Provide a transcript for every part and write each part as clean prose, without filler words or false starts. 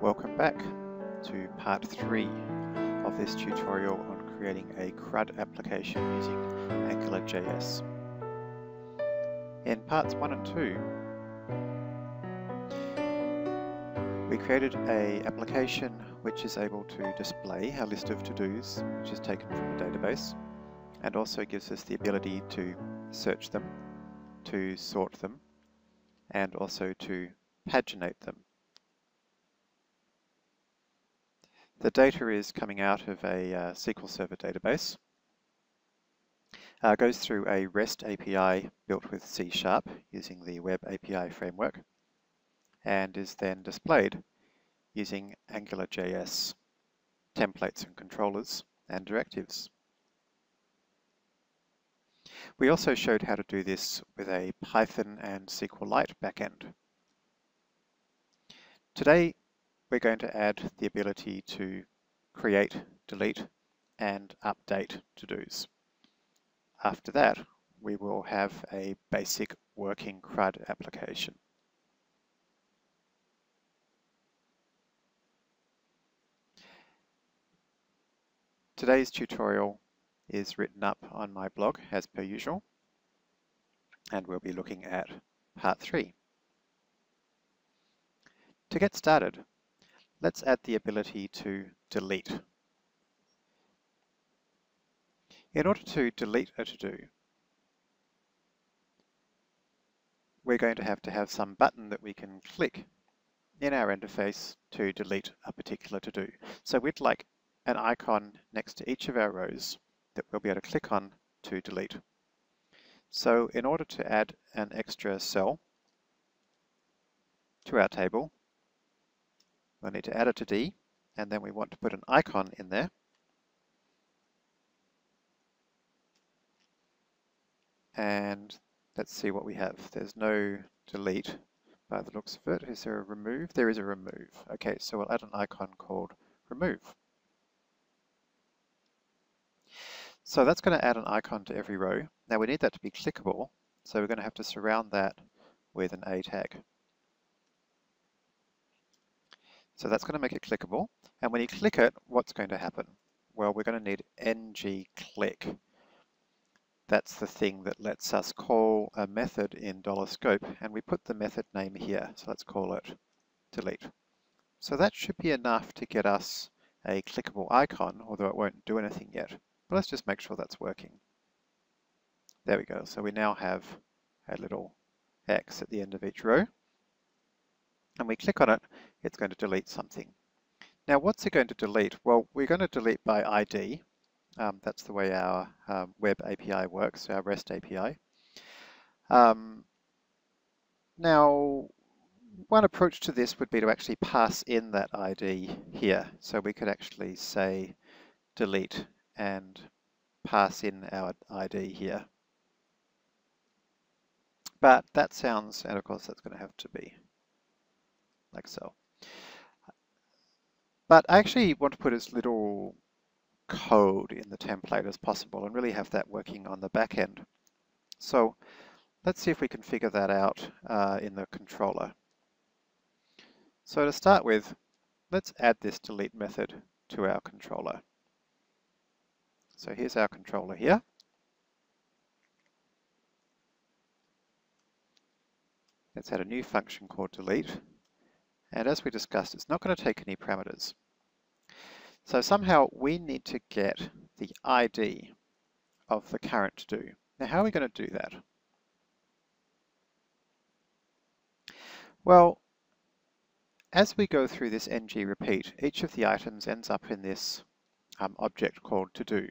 Welcome back to part 3 of this tutorial on creating a CRUD application using AngularJS. In parts 1 and 2, we created an application which is able to display a list of to-dos which is taken from a database, and also gives us the ability to search them, to sort them, and also to paginate them. The data is coming out of a SQL Server database, goes through a REST API built with C# using the Web API framework, and is then displayed using AngularJS templates and controllers and directives. We also showed how to do this with a Python and SQLite backend. Today, we're going to add the ability to create, delete, and update to-dos. After that, we will have a basic working CRUD application. Today's tutorial is written up on my blog as per usual, and we'll be looking at part 3. To get started, let's add the ability to delete. In order to delete a to-do, we're going to have some button that we can click in our interface to delete a particular to-do. So we'd like an icon next to each of our rows that we'll be able to click on to delete. So in order to add an extra cell to our table, we'll need to add it to D, and then we want to put an icon in there. And let's see what we have. There's no delete by the looks of it. Is there a remove? There is a remove. Okay, so we'll add an icon called remove. So that's going to add an icon to every row. Now we need that to be clickable, so we're going to have to surround that with an A tag. So that's going to make it clickable. And when you click it, what's going to happen? Well, we're going to need ng-click. That's the thing that lets us call a method in $scope, and we put the method name here. So let's call it delete. So that should be enough to get us a clickable icon, although it won't do anything yet. But let's just make sure that's working. There we go. So we now have a little X at the end of each row. And we click on it, it's going to delete something. Now what's it going to delete? Well, we're going to delete by ID. That's the way our Web API works, our REST API. Now, one approach to this would be to actually pass in that ID here. So we could actually say delete and pass in our ID here. But that sounds, and of course that's going to have to be like so. But I actually want to put as little code in the template as possible and really have that working on the back end. So let's see if we can figure that out in the controller. So to start with, let's add this delete method to our controller. So here's our controller here. Let's add a new function called delete. And as we discussed, it's not going to take any parameters. So somehow we need to get the ID of the current to-do. Now how are we going to do that? Well, as we go through this ng-repeat, each of the items ends up in this object called to-do.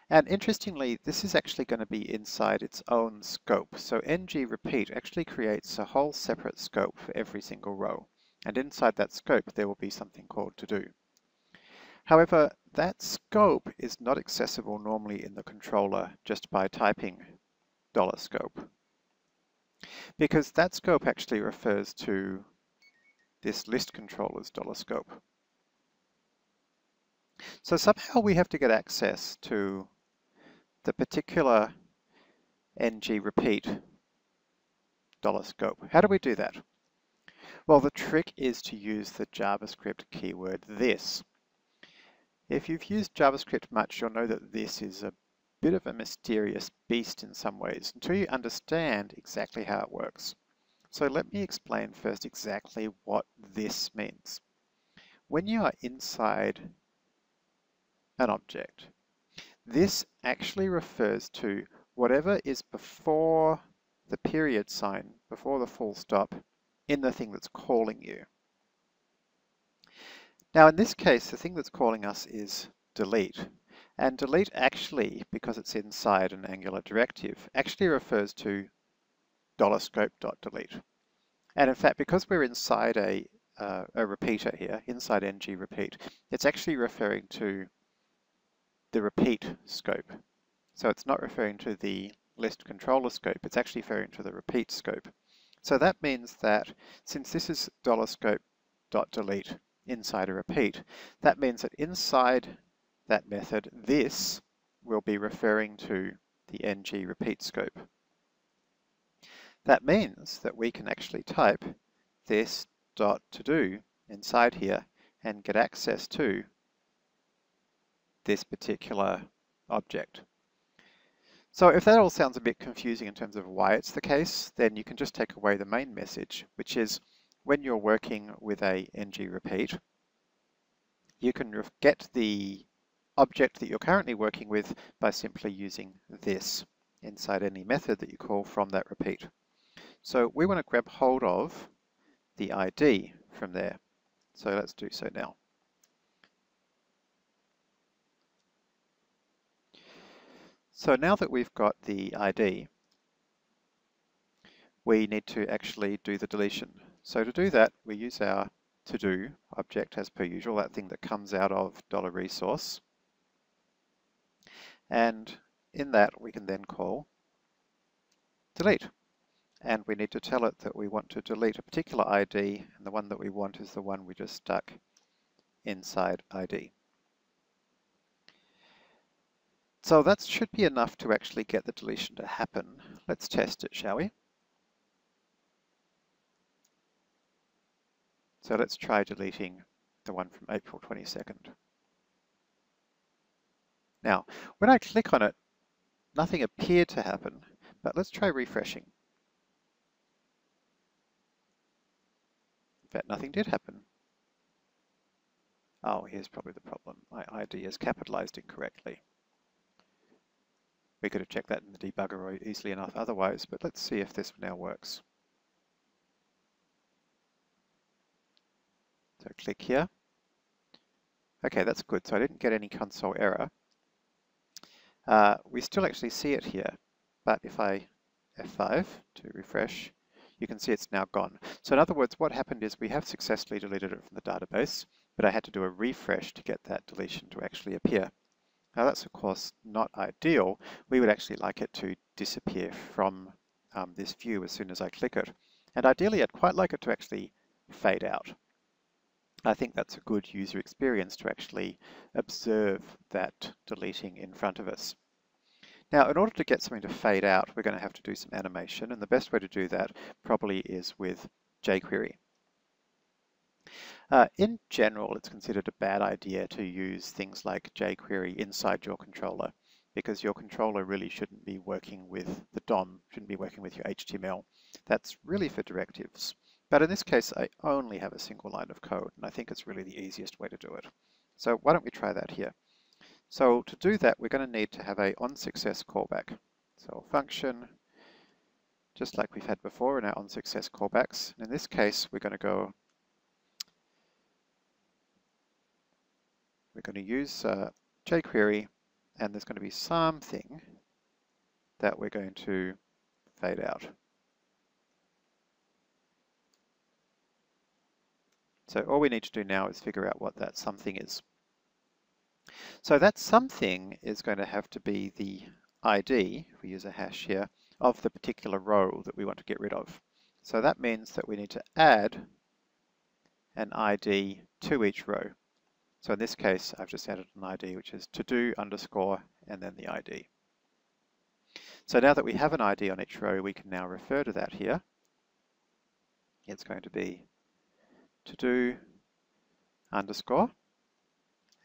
And interestingly, this is actually going to be inside its own scope. So ng-repeat actually creates a whole separate scope for every single row. And inside that scope, there will be something called to-do. However, that scope is not accessible normally in the controller just by typing $scope. Because that scope actually refers to this list controller's $scope. So somehow we have to get access to the particular ng-repeat $scope. How do we do that? Well, the trick is to use the JavaScript keyword this. If you've used JavaScript much, you'll know that this is a bit of a mysterious beast in some ways until you understand exactly how it works. So let me explain first exactly what this means. When you are inside an object, this actually refers to whatever is before the period sign, before the full stop, in the thing that's calling you. Now in this case, the thing that's calling us is delete. And delete actually, because it's inside an Angular directive, actually refers to $scope.delete. And in fact, because we're inside a repeater here, inside ng repeat, it's actually referring to the repeat scope. So it's not referring to the list controller scope, it's actually referring to the repeat scope. So that means that since this is $scope.delete inside a repeat, that means that inside that method, this will be referring to the ng repeat scope. That means that we can actually type this .todo inside here and get access to this particular object. So if that all sounds a bit confusing in terms of why it's the case, then you can just take away the main message, which is when you're working with a ng repeat, you can get the object that you're currently working with by simply using this inside any method that you call from that repeat. So we want to grab hold of the ID from there. So let's do so now. So now that we've got the ID, we need to actually do the deletion. So to do that, we use our to-do object as per usual, that thing that comes out of $resource. And in that, we can then call delete. And we need to tell it that we want to delete a particular ID, and the one that we want is the one we just stuck inside ID. So that should be enough to actually get the deletion to happen. Let's test it, shall we? So let's try deleting the one from April 22nd. Now, when I click on it, nothing appeared to happen, but let's try refreshing. In fact, nothing did happen. Oh, here's probably the problem. My ID is capitalized incorrectly. We could have checked that in the debugger easily enough otherwise, but let's see if this now works. So click here. Okay, that's good. So I didn't get any console error. We still actually see it here, but if I F5 to refresh, you can see it's now gone. So in other words, what happened is we have successfully deleted it from the database, but I had to do a refresh to get that deletion to actually appear. Now that's of course not ideal. We would actually like it to disappear from this view as soon as I click it. And ideally I'd quite like it to actually fade out. I think that's a good user experience to actually observe that deleting in front of us. Now, in order to get something to fade out, we're going to have to do some animation, and the best way to do that probably is with jQuery. In general, it's considered a bad idea to use things like jQuery inside your controller, because your controller really shouldn't be working with the DOM, shouldn't be working with your HTML. That's really for directives. But in this case, I only have a single line of code, and I think it's really the easiest way to do it. So why don't we try that here? So to do that, we're going to need to have a Unsuccess Callback. So a function, just like we've had before in our Unsuccess Callbacks. And in this case, we're going to use jQuery, and there's going to be something that we're going to fade out. So all we need to do now is figure out what that something is. So that something is going to have to be the ID, if we use a hash here, of the particular row that we want to get rid of. So that means that we need to add an ID to each row. So in this case, I've just added an ID, which is to-do underscore and then the ID. So now that we have an ID on each row, we can now refer to that here. It's going to be to do underscore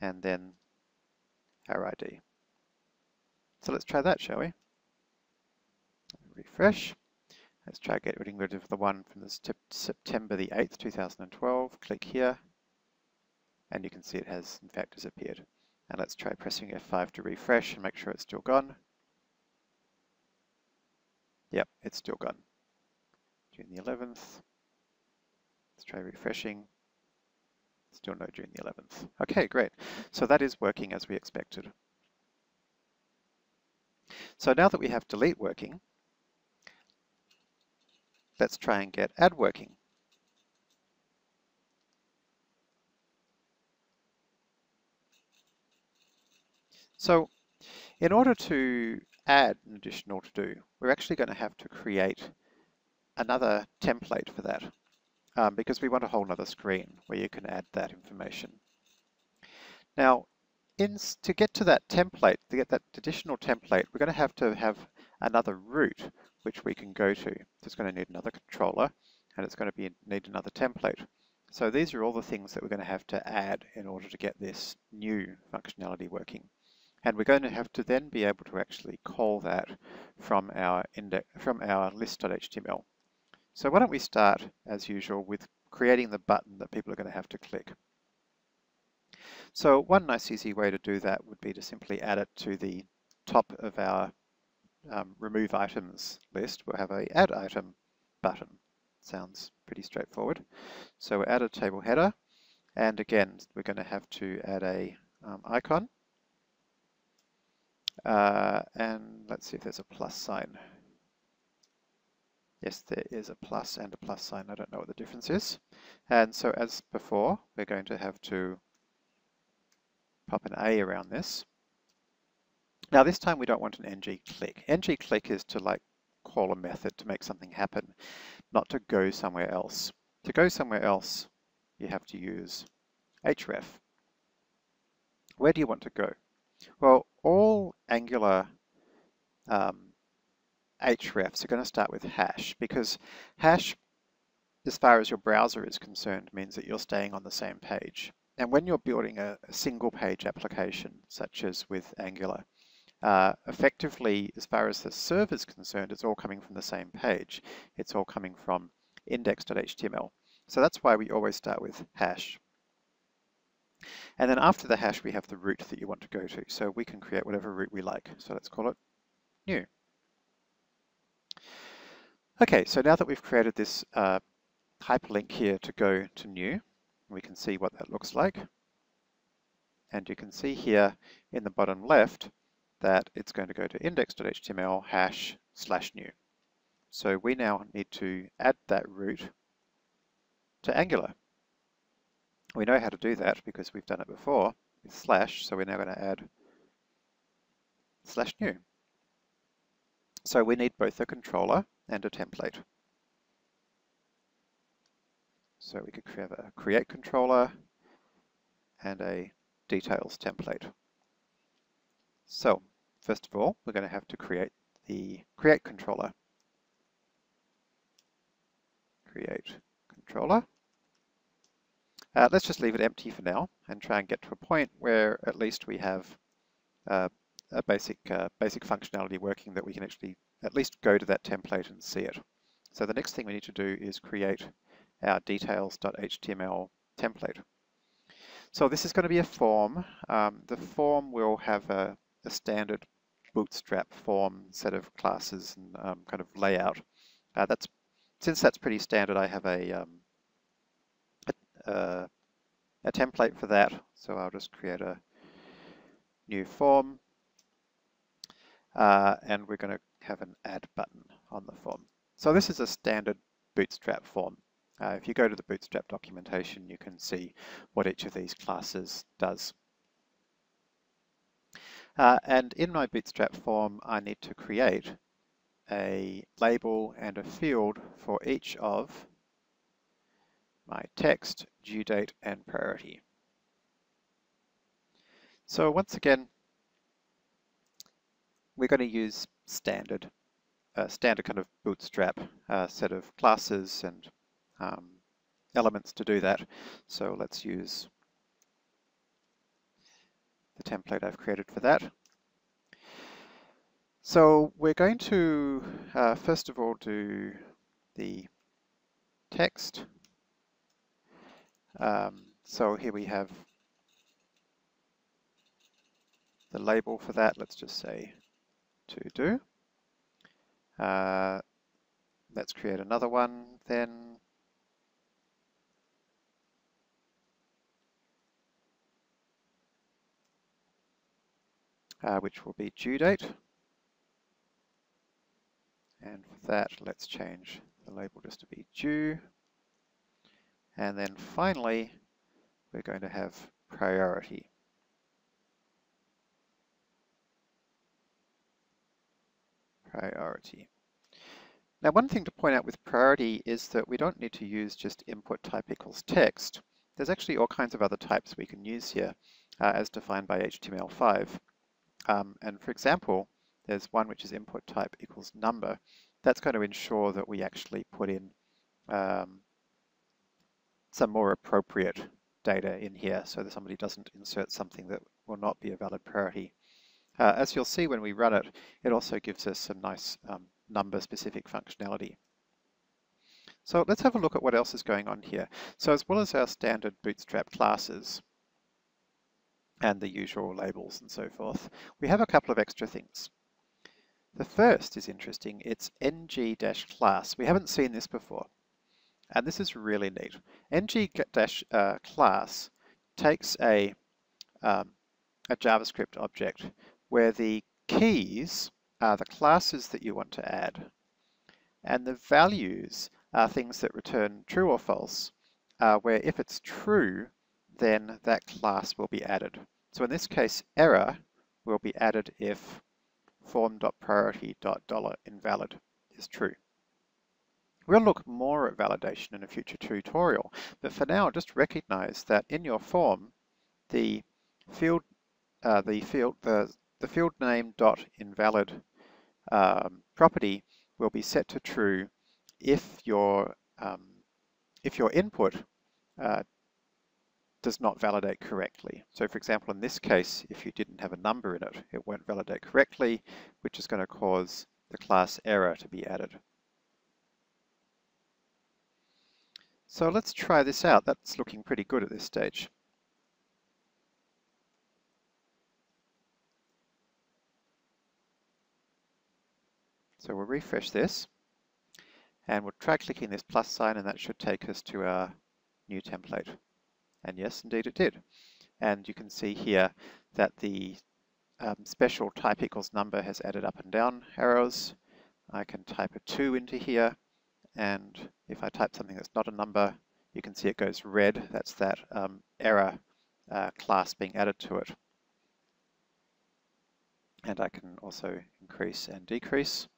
and then our ID. So let's try that, shall we? Refresh. Let's try getting rid of the one from the September the 8th, 2012. Click here, and you can see it has in fact disappeared. And let's try pressing F5 to refresh and make sure it's still gone. Yep, it's still gone. June the 11th. Let's try refreshing. Still no June the 11th. Okay, great. So that is working as we expected. So now that we have delete working, let's try and get add working. So in order to add an additional to-do, we're actually going to have to create another template for that because we want a whole other screen where you can add that information. Now, to get to that template, to get that additional template, we're going to have another route which we can go to. It's going to need another controller and it's going to need another template. So these are all the things that we're going to have to add in order to get this new functionality working. And we're going to have to then be able to actually call that from our list.html. So why don't we start, as usual, with creating the button that people are going to have to click. So one nice easy way to do that would be to simply add it to the top of our remove items list. We'll have a add item button. Sounds pretty straightforward. So we'll add a table header, and again, we're going to have to add a icon. And let's see if there's a plus sign. Yes, there is a plus and a plus sign. I don't know what the difference is. And so as before, we're going to have to pop an A around this. Now this time we don't want an ng-click. ng-click is to like call a method to make something happen, not to go somewhere else. To go somewhere else, you have to use href. Where do you want to go? Well, all Angular hrefs are going to start with hash because hash, as far as your browser is concerned, means that you're staying on the same page. And when you're building a single page application, such as with Angular, effectively, as far as the server is concerned, it's all coming from the same page. It's all coming from index.html. So that's why we always start with hash. And then after the hash, we have the route that you want to go to. So we can create whatever route we like. So let's call it new. Okay, so now that we've created this hyperlink here to go to new, we can see what that looks like. And you can see here in the bottom left that it's going to go to index.html /new. So we now need to add that route to Angular. We know how to do that because we've done it before with slash, so we're now going to add /new. So we need both a controller and a template. So we could have a create controller and a details template. So first of all, we're going to have to create the create controller. Create controller. Let's just leave it empty for now and try and get to a point where at least we have a basic functionality working that we can actually at least go to that template and see it. So the next thing we need to do is create our details.html template. So this is going to be a form. The form will have a standard bootstrap form set of classes and kind of layout. Since that's pretty standard, I have a template for that. So I'll just create a new form, and we're going to have an add button on the form. So this is a standard bootstrap form. If you go to the bootstrap documentation, you can see what each of these classes does. And in my bootstrap form, I need to create a label and a field for each of my text, due date, and priority. So once again, we're going to use standard kind of bootstrap set of classes and elements to do that. So let's use the template I've created for that. So we're going to first of all do the text. So here we have the label for that. Let's just say to do. Let's create another one then. Which will be due date. And for that, let's change the label just to be due. And then finally, we're going to have priority. Priority. Now, one thing to point out with priority is that we don't need to use just input type equals text. There's actually all kinds of other types we can use here as defined by HTML5. And for example, there's one which is input type equals number. That's going to ensure that we actually put in some more appropriate data in here so that somebody doesn't insert something that will not be a valid priority. As you'll see when we run it, it also gives us some nice number-specific functionality. So let's have a look at what else is going on here. So as well as our standard Bootstrap classes and the usual labels and so forth, we have a couple of extra things. The first is interesting. It's ng-class. We haven't seen this before, and this is really neat. ng-class takes a JavaScript object where the keys are the classes that you want to add, and the values are things that return true or false, where if it's true, then that class will be added. So in this case, error will be added if form.priority.$invalid is true. We'll look more at validation in a future tutorial, but for now, just recognize that in your form, the field name .invalid property will be set to true if your input does not validate correctly. So for example, in this case, if you didn't have a number in it, it won't validate correctly, which is going to cause the class error to be added. So let's try this out. That's looking pretty good at this stage. So we'll refresh this, and we'll try clicking this plus sign, and that should take us to our new template. And yes, indeed it did. And you can see here that the special type equals number has added up and down arrows. I can type a 2 into here, and if I type something that's not a number, you can see it goes red. That's that error class being added to it. And I can also increase and decrease.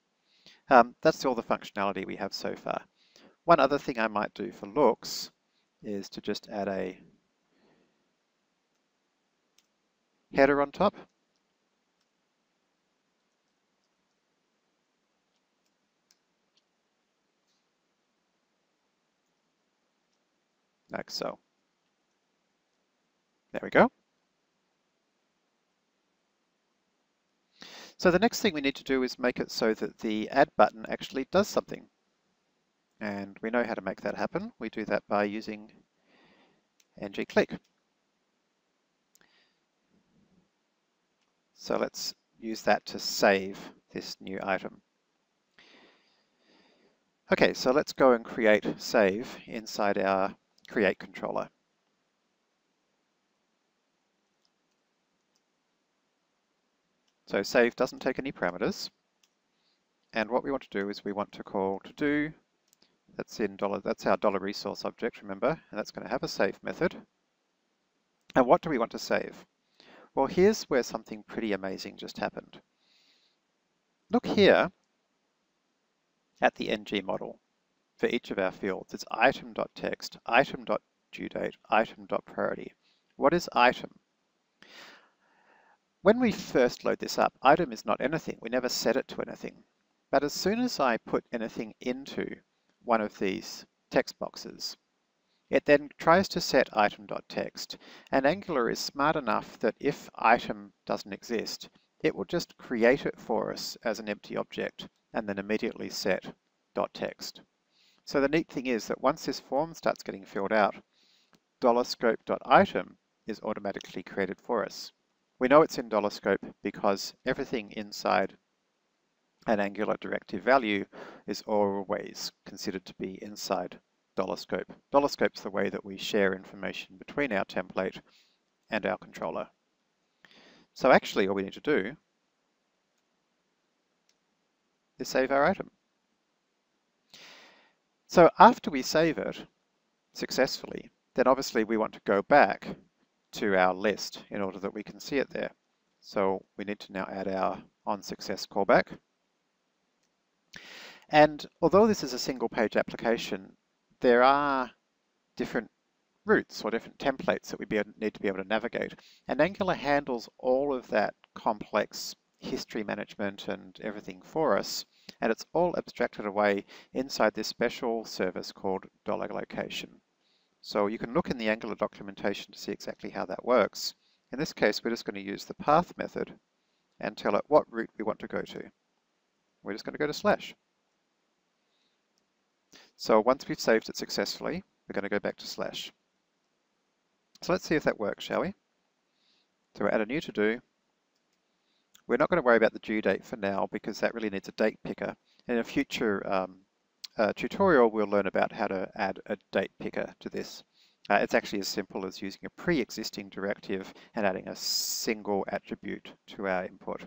That's all the functionality we have so far. One other thing I might do for looks is to just add a header on top. Like so. There we go. So the next thing we need to do is make it so that the add button actually does something. And we know how to make that happen. We do that by using ng-click. So let's use that to save this new item. Okay, so let's go and create save inside our create controller. So save doesn't take any parameters. And what we want to do is we want to call to do. That's our $resource object, remember, and that's going to have a save method. And what do we want to save? Well, here's where something pretty amazing just happened. Look here at the ng model for each of our fields. It's item.text, item.duedate, item.priority. What is item? When we first load this up, item is not anything. We never set it to anything. But as soon as I put anything into one of these text boxes, It then tries to set item.text, and Angular is smart enough that if item doesn't exist, it will just create it for us as an empty object and then immediately set .text. So the neat thing is that once this form starts getting filled out, $scope.item is automatically created for us. We know it's in $scope because everything inside an Angular directive value is always considered to be inside $scope. $scope's the way that we share information between our template and our controller. So actually all we need to do is save our item. So after we save it successfully, then obviously we want to go back to our list in order that we can see it there. So we need to now add our Unsuccess Callback. And although this is a single page application, there are different routes or different templates that we need to be able to navigate. And Angular handles all of that complex history management and everything for us. And it's all abstracted away inside this special service called $location. So you can look in the Angular documentation to see exactly how that works. In this case, we're just going to use the path method and tell it what route we want to go to. We're just going to go to slash. So once we've saved it successfully, we're going to go back to slash. So let's see if that works, shall we? So we'll add a new to-do. We're not going to worry about the due date for now because that really needs a date picker. In a future tutorial, we'll learn about how to add a date picker to this. It's actually as simple as using a pre-existing directive and adding a single attribute to our input.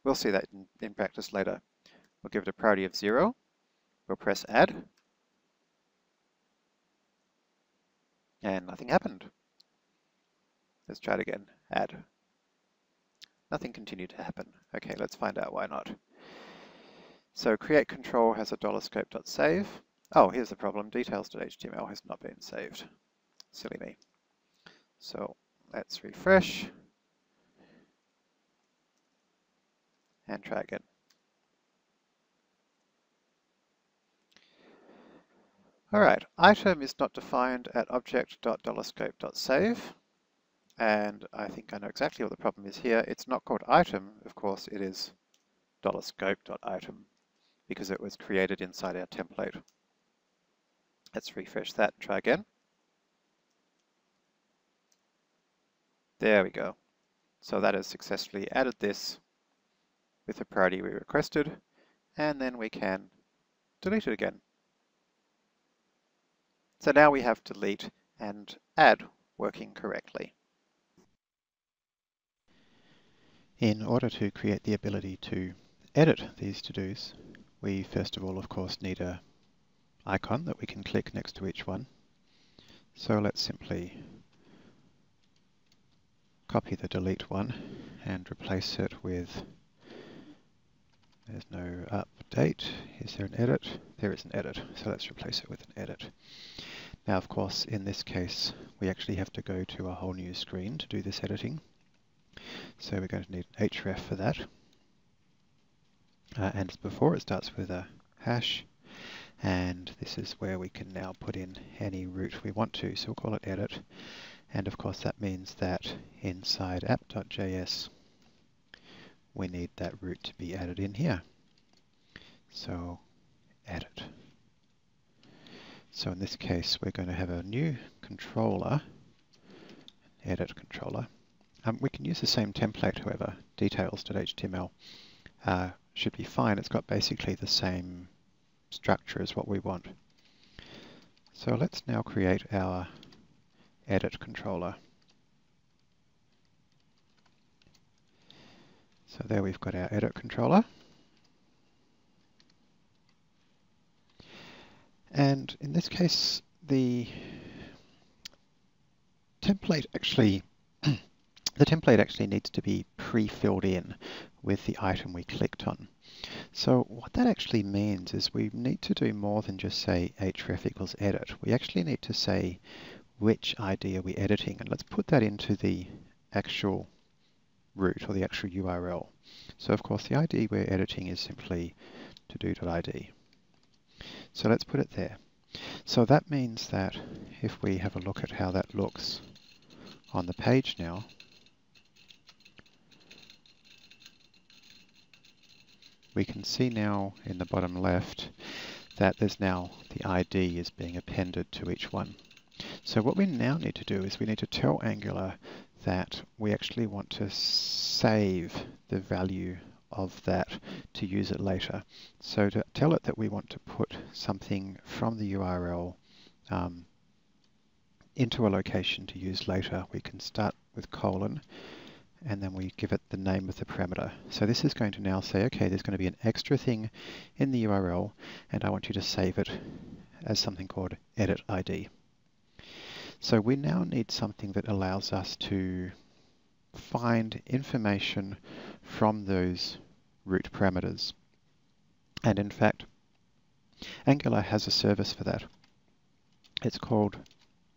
We'll see that in practice later. We'll give it a priority of 0. We'll press add. And nothing happened. Let's try it again. Add. Nothing continued to happen. Okay, let's find out why not. So create control has a $scope.save. Oh, here's the problem. Details.html has not been saved. Silly me. So let's refresh and try again. All right, item is not defined at object.$scope.save. And I think I know exactly what the problem is here. It's not called item, of course, it is $scope.item because it was created inside our template. Let's refresh that and try again. There we go. So that has successfully added this with the priority we requested, and then we can delete it again. So now we have delete and add working correctly. In order to create the ability to edit these to-dos, we first of all, of course, need an icon that we can click next to each one. So let's simply copy the delete one and replace it with, there's no update. Is there an edit? There is an edit, so let's replace it with an edit. Now, of course, in this case, we actually have to go to a whole new screen to do this editing. So we're going to need an href for that. And as before, it starts with a hash. And this is where we can now put in any route we want to. So we'll call it edit. And of course, that means that inside app.js, we need that route to be added in here. So edit. So in this case, we're going to have a new controller, edit controller. We can use the same template, however, details.html should be fine. It's got basically the same structure as what we want. So let's now create our edit controller. So there we've got our edit controller. And in this case, the template actually needs to be pre-filled in with the item we clicked on. So what that actually means is we need to do more than just say href equals edit. We actually need to say which ID are we editing, and let's put that into the actual root or the actual URL. So of course the ID we're editing is simply to-do.id. So let's put it there. So that means that if we have a look at how that looks on the page now, we can see now in the bottom left that there's now the ID is being appended to each one. So what we now need to do is we need to tell Angular that we actually want to save the value of that to use it later. So to tell it that we want to put something from the URL into a location to use later, we can start with colon and then we give it the name of the parameter. So this is going to now say, okay, there's going to be an extra thing in the URL and I want you to save it as something called edit ID. So we now need something that allows us to find information from those root parameters. And in fact, Angular has a service for that. It's called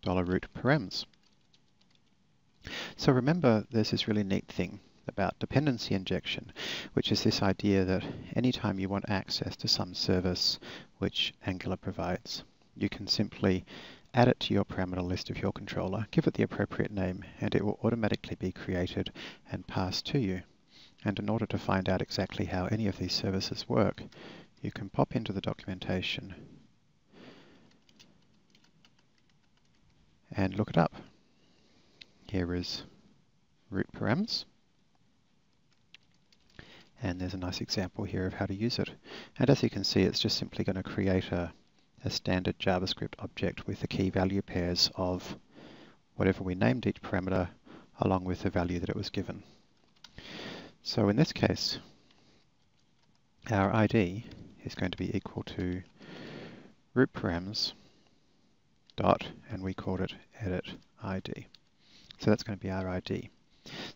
$root_params. So remember, there's this really neat thing about dependency injection, which is this idea that anytime you want access to some service which Angular provides, you can simply add it to your parameter list of your controller, give it the appropriate name, and it will automatically be created and passed to you. And in order to find out exactly how any of these services work, you can pop into the documentation and look it up. Here is root params, and there's a nice example here of how to use it. And as you can see, it's just simply going to create a standard JavaScript object with the key value pairs of whatever we named each parameter along with the value that it was given. So in this case, our ID is going to be equal to root params dot, and we called it edit ID. So that's going to be our ID.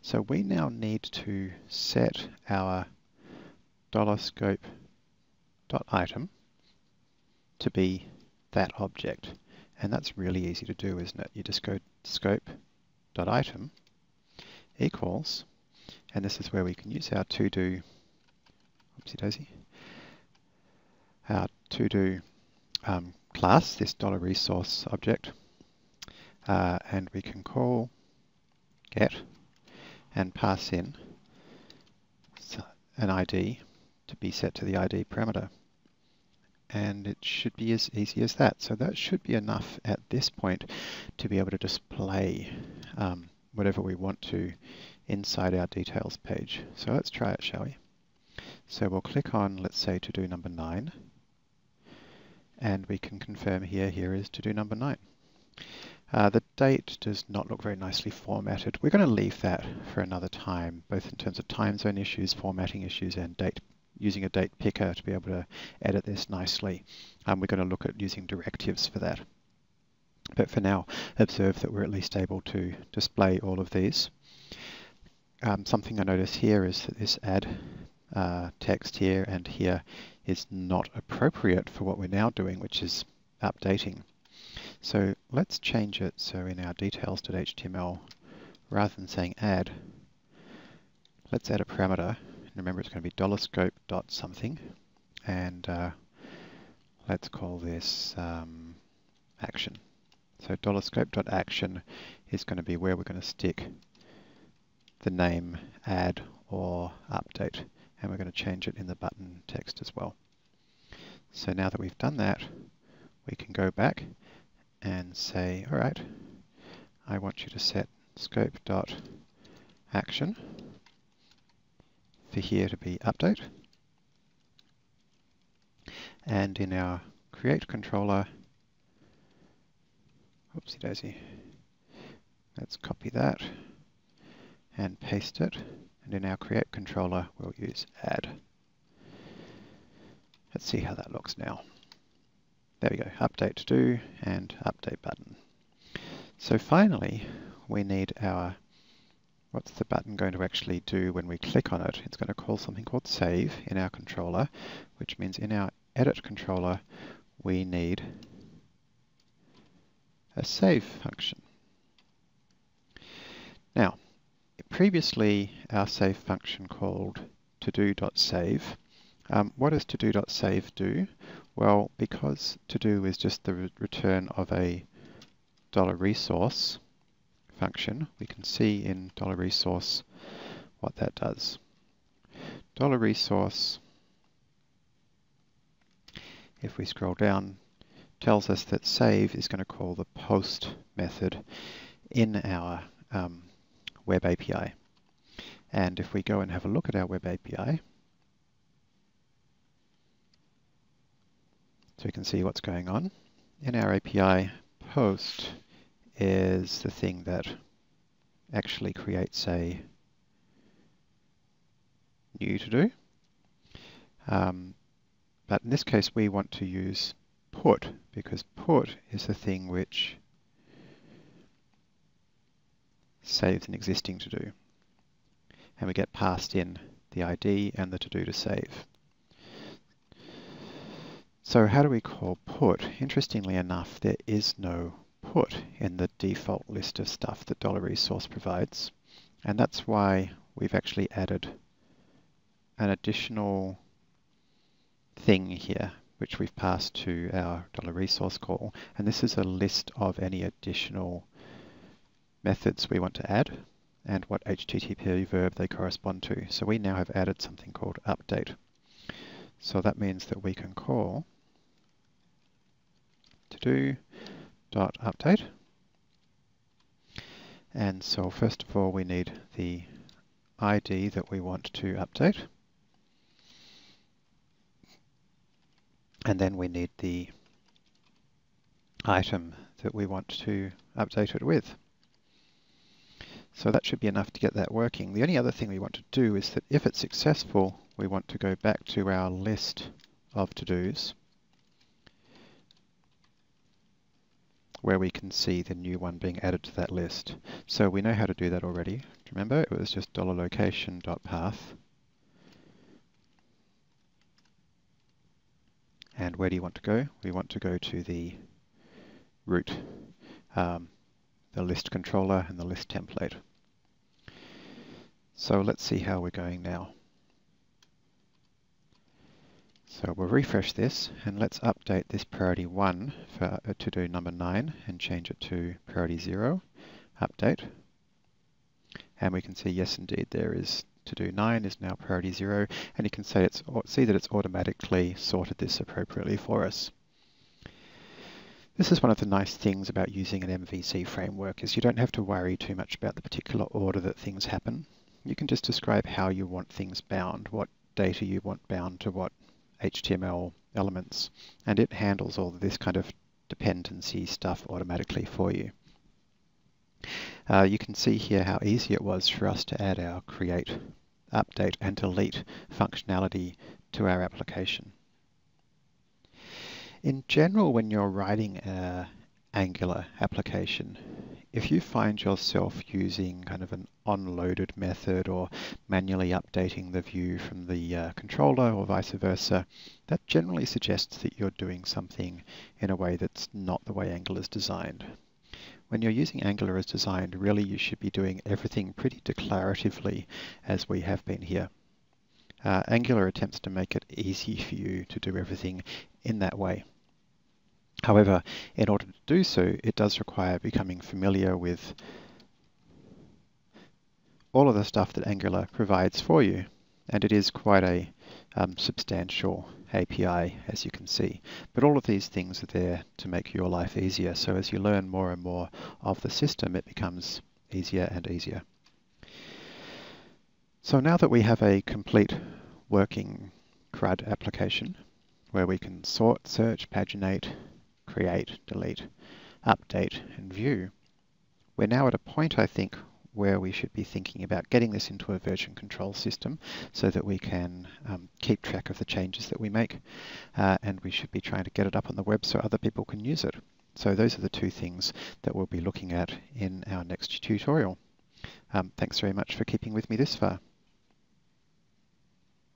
So we now need to set our $scope.item to be that object. And that's really easy to do, isn't it? You just go scope.item equals, and this is where we can use our to-do, oopsie-daisy, our to-do class, this $resource object, and we can call get and pass in an ID to be set to the ID parameter. And it should be as easy as that. So that should be enough at this point to be able to display whatever we want to inside our details page. So let's try it, shall we? So we'll click on, let's say, to do number 9. And we can confirm here is to do number 9. The date does not look very nicely formatted. We're going to leave that for another time, both in terms of time zone issues, formatting issues, and date, using a date picker to be able to edit this nicely. We're going to look at using directives for that. But for now, observe that we're at least able to display all of these. Something I notice here is that this add text here and here is not appropriate for what we're now doing, which is updating. So let's change it so in our details.html, rather than saying add, let's add a parameter. Remember, it's going to be $scope.something, and let's call this action. So $scope.action is going to be where we're going to stick the name add or update, and we're going to change it in the button text as well. So now that we've done that, we can go back and say, all right, I want you to set scope.action for here to be update. And in our create controller, oopsie daisy, let's copy that and paste it. And in our create controller, we'll use add. Let's see how that looks now. There we go, update to do and update button. So finally, we need our, what's the button going to actually do when we click on it? It's going to call something called save in our controller, which means in our edit controller, we need a save function. Now, previously our save function called todo.save. What does todo.save do? Well, because to do is just the return of a $resource function, we can see in $resource what that does. $resource, if we scroll down, tells us that save is going to call the post method in our web API. And if we go and have a look at our web API, so we can see what's going on. In our API, post is the thing that actually creates a new to-do. But in this case, we want to use put, because put is the thing which saves an existing to-do. And we get passed in the ID and the to-do to save. So how do we call put? Interestingly enough, there is no put in the default list of stuff that $resource provides. And that's why we've actually added an additional thing here, which we've passed to our $resource call. And this is a list of any additional methods we want to add and what HTTP verb they correspond to. So we now have added something called update. So that means that we can call to-do.update. And so first of all, we need the ID that we want to update. And then we need the item that we want to update it with. So that should be enough to get that working. The only other thing we want to do is that if it's successful, we want to go back to our list of to-dos where we can see the new one being added to that list. So we know how to do that already. Remember, it was just $location.path. And where do you want to go? We want to go to the root, the list controller and the list template. So let's see how we're going now. So we'll refresh this and let's update this priority 1 for to-do number 9 and change it to priority 0, update. And we can see, yes, indeed, there is to-do 9 is now priority 0, and you can see that it's automatically sorted this appropriately for us. This is one of the nice things about using an MVC framework, is you don't have to worry too much about the particular order that things happen. You can just describe how you want things bound, what data you want bound to what HTML elements, and it handles all of this kind of dependency stuff automatically for you. You can see here how easy it was for us to add our create, update, and delete functionality to our application. In general, when you're writing an Angular application, if you find yourself using kind of an onloaded method or manually updating the view from the controller or vice versa, that generally suggests that you're doing something in a way that's not the way Angular is designed. When you're using Angular as designed, really you should be doing everything pretty declaratively, as we have been here. Angular attempts to make it easy for you to do everything in that way. However, in order to do so, it does require becoming familiar with all of the stuff that Angular provides for you. And it is quite a substantial API, as you can see. But all of these things are there to make your life easier. So as you learn more and more of the system, it becomes easier and easier. So now that we have a complete working CRUD application, where we can sort, search, paginate, create, delete, update, and view, we're now at a point, I think, where we should be thinking about getting this into a version control system so that we can keep track of the changes that we make, and we should be trying to get it up on the web so other people can use it. So those are the two things that we'll be looking at in our next tutorial. Thanks very much for keeping with me this far.